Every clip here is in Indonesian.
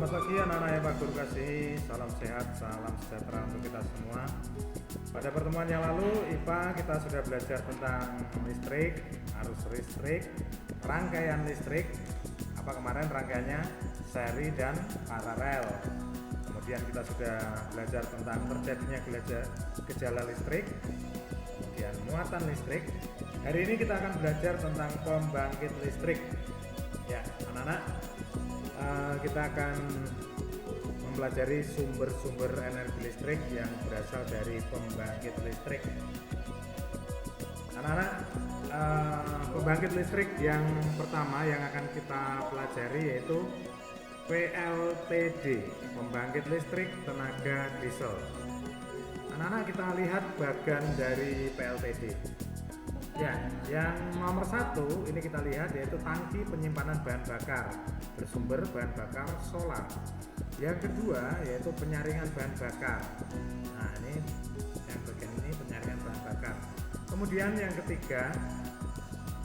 Selamat pagi anak-anak yang Pak Guru kasihi, salam sehat, salam sejahtera untuk kita semua. Pada pertemuan yang lalu IPA kita sudah belajar tentang listrik, arus listrik, rangkaian listrik. Apa kemarin rangkaiannya? Seri dan paralel. Kemudian kita sudah belajar tentang terjadinya gejala listrik, kemudian muatan listrik. Hari ini kita akan belajar tentang pembangkit listrik. Ya, anak-anak, kita akan mempelajari sumber-sumber energi listrik yang berasal dari pembangkit listrik. Anak-anak, pembangkit listrik yang pertama yang akan kita pelajari yaitu PLTD, pembangkit listrik tenaga diesel. Anak-anak, kita lihat bagan dari PLTD. Ya, yang nomor satu ini kita lihat yaitu tangki penyimpanan bahan bakar bersumber bahan bakar solar. Yang kedua yaitu penyaringan bahan bakar. Nah, ini yang bagian ini penyaringan bahan bakar. Kemudian yang ketiga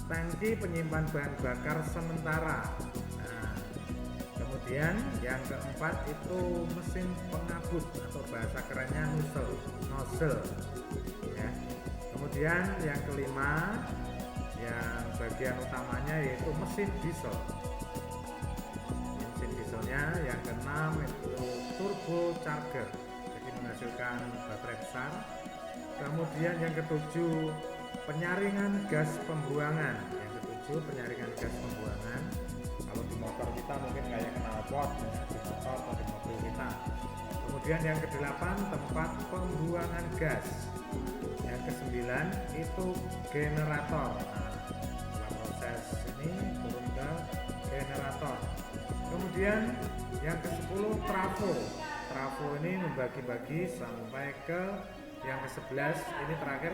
tangki penyimpan bahan bakar sementara. Nah, kemudian yang keempat itu mesin pengabut atau bahasa kerennya nozzle. Ya. Kemudian yang kelima, yang bagian utamanya yaitu mesin diesel. Mesin dieselnya yang keenam itu turbo charger, jadi menghasilkan baterai besar. Kemudian yang ketujuh penyaringan gas pembuangan. Yang ketujuh penyaringan gas pembuangan. Kalau di motor kita mungkin kayak knalpot ya, di motor atau di mobil kita. Kemudian yang kedelapan tempat pembuangan gas. Yang kesembilan itu generator. Nah, setelah proses ini turun ke generator. Kemudian yang ke-10 trafo. Trafo ini membagi-bagi sampai ke yang ke-11 ini terakhir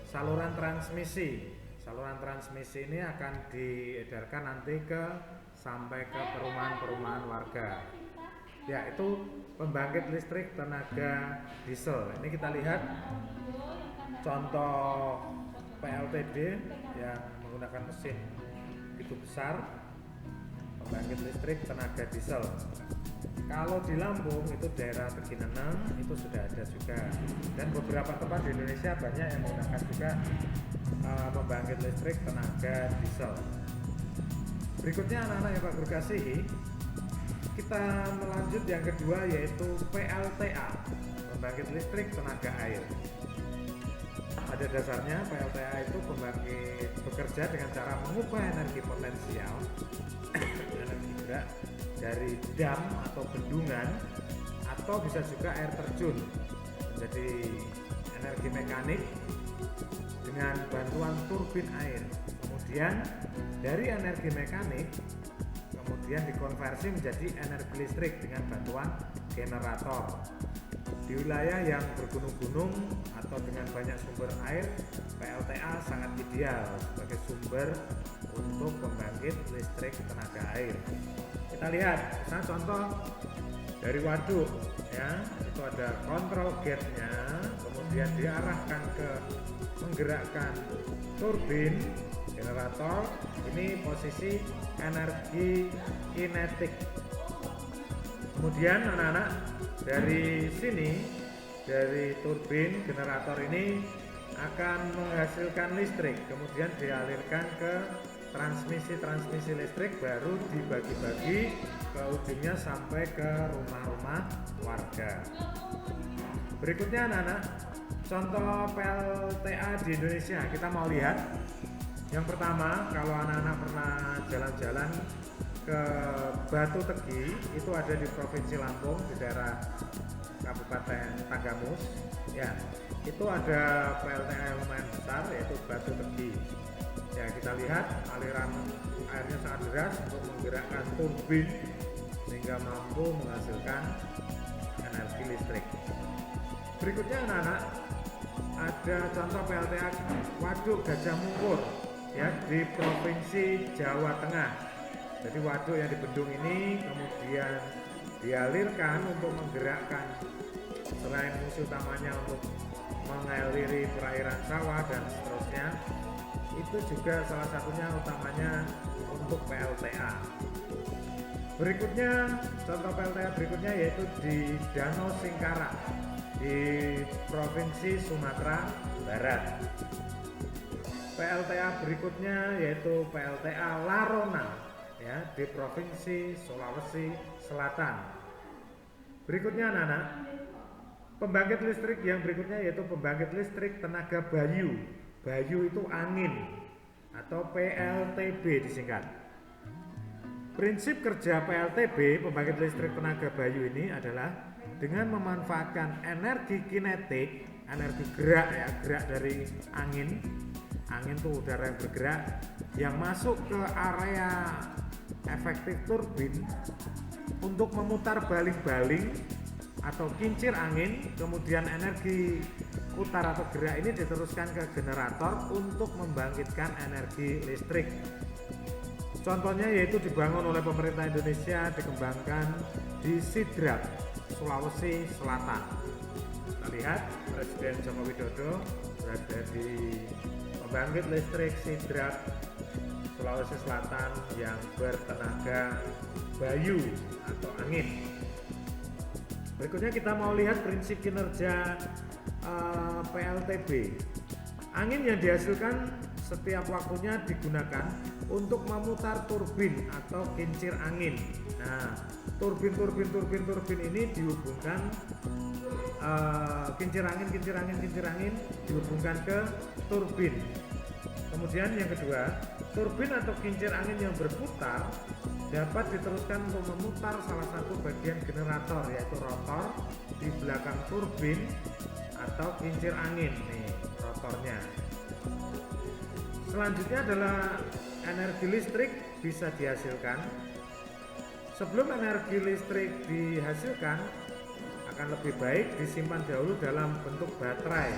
saluran transmisi. Saluran transmisi ini akan diedarkan nanti sampai ke perumahan-perumahan warga. Ya, itu pembangkit listrik tenaga diesel. Ini kita lihat contoh PLTD yang menggunakan mesin itu besar, pembangkit listrik tenaga diesel. Kalau di Lampung itu daerah Tegineneng itu sudah ada juga, dan beberapa tempat di Indonesia banyak yang menggunakan juga pembangkit listrik tenaga diesel. Berikutnya anak-anak yang Pak Guru kasihi, kita melanjut yang kedua yaitu PLTA, pembangkit listrik tenaga air. Pada dasarnya PLTA itu pembangkit bekerja dengan cara mengubah energi potensial energi gerak dari dam atau bendungan atau bisa juga air terjun menjadi energi mekanik dengan bantuan turbin air. Kemudian dari energi mekanik kemudian dikonversi menjadi energi listrik dengan bantuan generator. Di wilayah yang bergunung-gunung atau dengan banyak sumber air, PLTA sangat ideal sebagai sumber untuk pembangkit listrik tenaga air. Kita lihat, misalnya contoh dari waduk, ya, itu ada kontrol gate-nya, kemudian diarahkan ke menggerakkan turbin generator. Ini posisi energi kinetik. Kemudian anak-anak, dari sini, dari turbin generator ini akan menghasilkan listrik, kemudian dialirkan ke transmisi listrik, baru dibagi-bagi ke ujungnya sampai ke rumah-rumah warga. Berikutnya anak-anak, contoh PLTA di Indonesia kita mau lihat. Yang pertama, kalau anak-anak pernah jalan-jalan ke Batu Tegi, itu ada di Provinsi Lampung di daerah Kabupaten Tanggamus. Ya, itu ada PLTA yang lumayan besar yaitu Batu Tegi. Ya, kita lihat aliran airnya sangat deras untuk menggerakkan turbin sehingga mampu menghasilkan energi listrik. Berikutnya anak-anak, ada contoh PLTA Waduk Gajah Mungkur ya di Provinsi Jawa Tengah. Jadi waduk yang di bendung ini kemudian dialirkan untuk menggerakkan, selain fungsi utamanya untuk mengaliri perairan sawah dan seterusnya, itu juga salah satunya utamanya untuk PLTA. Berikutnya, contoh PLTA berikutnya yaitu di Danau Singkarak di Provinsi Sumatera Barat. PLTA berikutnya yaitu PLTA Larona ya di Provinsi Sulawesi Selatan. Berikutnya anak-anak, pembangkit listrik yang berikutnya yaitu pembangkit listrik tenaga Bayu. Bayu itu angin atau PLTB disingkat. Prinsip kerja PLTB, pembangkit listrik tenaga Bayu ini adalah dengan memanfaatkan energi kinetik, energi gerak ya, gerak dari angin. Angin itu udara yang bergerak yang masuk ke area efektif turbin untuk memutar baling-baling atau kincir angin, kemudian energi putar atau gerak ini diteruskan ke generator untuk membangkitkan energi listrik. Contohnya yaitu dibangun oleh pemerintah Indonesia, dikembangkan di Sidrap, Sulawesi Selatan. Kita lihat Presiden Joko Widodo berada di pembangkit listrik Sidrap, Sulawesi Selatan yang bertenaga Bayu atau angin. Berikutnya kita mau lihat prinsip kinerja PLTB. Angin yang dihasilkan setiap waktunya digunakan untuk memutar turbin atau kincir angin. Nah, turbin ini dihubungkan kincir angin dihubungkan ke turbin. Kemudian yang kedua, turbin atau kincir angin yang berputar dapat diteruskan untuk memutar salah satu bagian generator yaitu rotor di belakang turbin atau kincir angin. Nih, rotornya. Selanjutnya adalah energi listrik bisa dihasilkan. Sebelum energi listrik dihasilkan, akan lebih baik disimpan dahulu dalam bentuk baterai.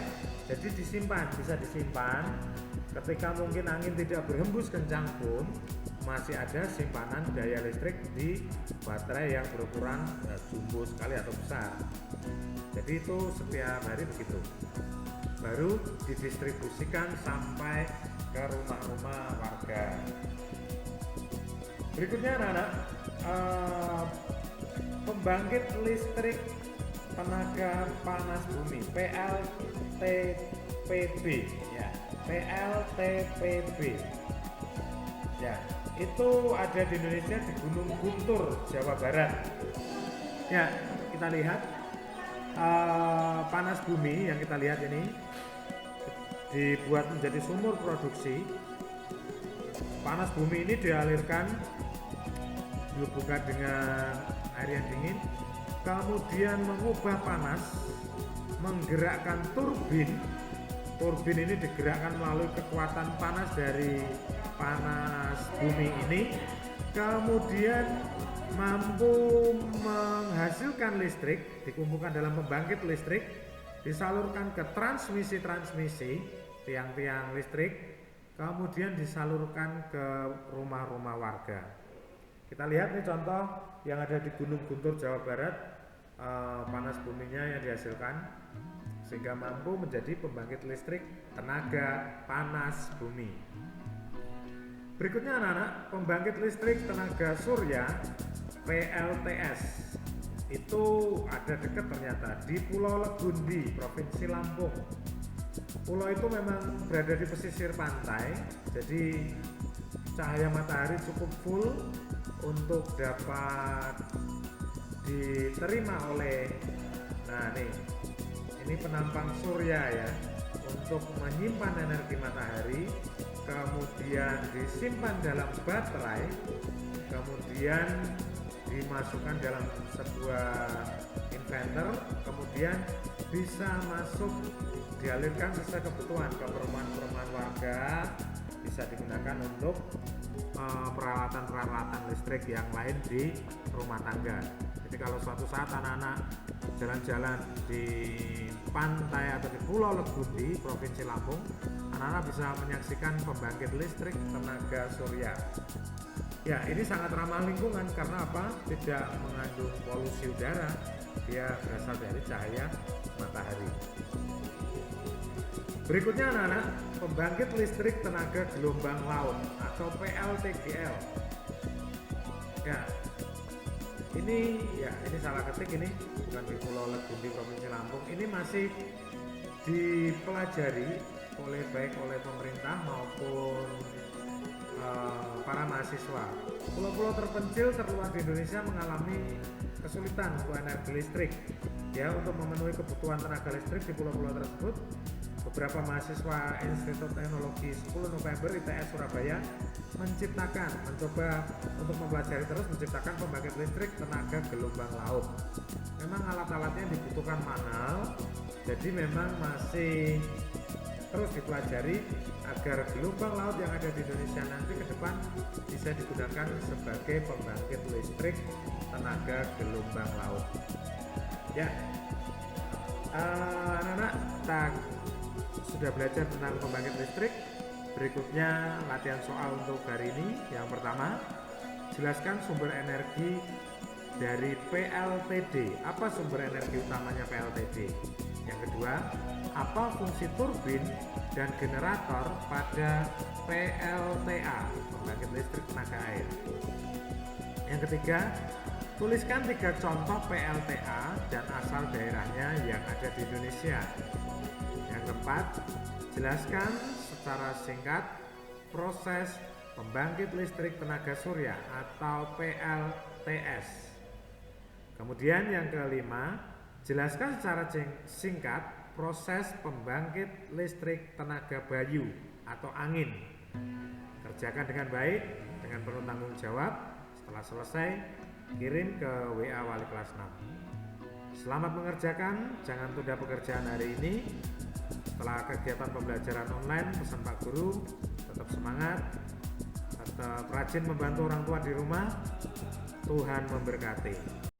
Jadi bisa disimpan. Ketika mungkin angin tidak berhembus kencang pun, masih ada simpanan daya listrik di baterai yang berukuran jumbo sekali atau besar. Jadi itu setiap hari begitu. Baru didistribusikan sampai ke rumah-rumah warga. Berikutnya anak-anak, pembangkit listrik tenaga panas bumi PLTPB ya, PLTPB ya, itu ada di Indonesia di Gunung Guntur, Jawa Barat ya. Kita lihat panas bumi yang kita lihat ini dibuat menjadi sumur produksi. Panas bumi ini dialirkan, dihubungkan dengan air yang dingin, kemudian mengubah panas, menggerakkan turbin. Turbin ini digerakkan melalui kekuatan panas dari panas bumi ini, kemudian mampu menghasilkan listrik, dikumpulkan dalam pembangkit listrik, disalurkan ke transmisi tiang-tiang listrik, kemudian disalurkan ke rumah-rumah warga. Kita lihat nih contoh yang ada di Gunung Guntur, Jawa Barat, panas buminya yang dihasilkan sehingga mampu menjadi pembangkit listrik tenaga panas bumi. Berikutnya anak-anak, pembangkit listrik tenaga surya PLTS itu ada dekat ternyata di Pulau Legundi, Provinsi Lampung. Pulau itu memang berada di pesisir pantai, jadi cahaya matahari cukup full untuk dapat diterima oleh, nah nih, ini penampang surya ya, untuk menyimpan energi matahari, kemudian disimpan dalam baterai, kemudian dimasukkan dalam sebuah inverter, kemudian bisa masuk dialirkan sesuai kebutuhan ke perumahan-perumahan warga, bisa digunakan untuk peralatan-peralatan listrik yang lain di rumah tangga. Jadi kalau suatu saat anak-anak jalan-jalan di pantai atau di Pulau Legundi, Provinsi Lampung, anak-anak bisa menyaksikan pembangkit listrik tenaga surya. Ya, ini sangat ramah lingkungan karena apa? Tidak mengandung polusi udara, dia berasal dari cahaya matahari. Berikutnya anak-anak, pembangkit listrik tenaga gelombang laut atau PLTGL. Ya, ini salah ketik, ini bukan di Pulau Legundi Provinsi Lampung. Ini masih dipelajari baik oleh pemerintah maupun para mahasiswa. Pulau-pulau terpencil terluar di Indonesia mengalami kesulitan untuk energi listrik. Ya, untuk memenuhi kebutuhan tenaga listrik di pulau-pulau tersebut, beberapa mahasiswa Institut Teknologi 10 November ITS Surabaya mencoba untuk mempelajari terus menciptakan pembangkit listrik tenaga gelombang laut. Memang alat-alatnya dibutuhkan mahal, jadi memang masih terus dipelajari agar gelombang laut yang ada di Indonesia nanti ke depan bisa digunakan sebagai pembangkit listrik tenaga gelombang laut. Ya, anak-anak, kita sudah belajar tentang pembangkit listrik. Berikutnya latihan soal untuk hari ini. Yang pertama, jelaskan sumber energi dari PLTD. Apa sumber energi utamanya PLTD? Yang kedua, apa fungsi turbin dan generator pada PLTA, pembangkit listrik tenaga air? Yang ketiga, tuliskan 3 contoh PLTA dan asal daerahnya yang ada di Indonesia. Yang keempat, jelaskan secara singkat proses pembangkit listrik tenaga surya atau PLTS. Kemudian yang kelima, jelaskan secara singkat proses pembangkit listrik tenaga bayu atau angin. Kerjakan dengan baik, dengan penuh tanggung jawab. Setelah selesai, kirim ke WA wali kelas 6. Selamat mengerjakan, jangan tunda pekerjaan hari ini. Setelah kegiatan pembelajaran online, pesan Pak Guru, tetap semangat, tetap rajin membantu orang tua di rumah. Tuhan memberkati.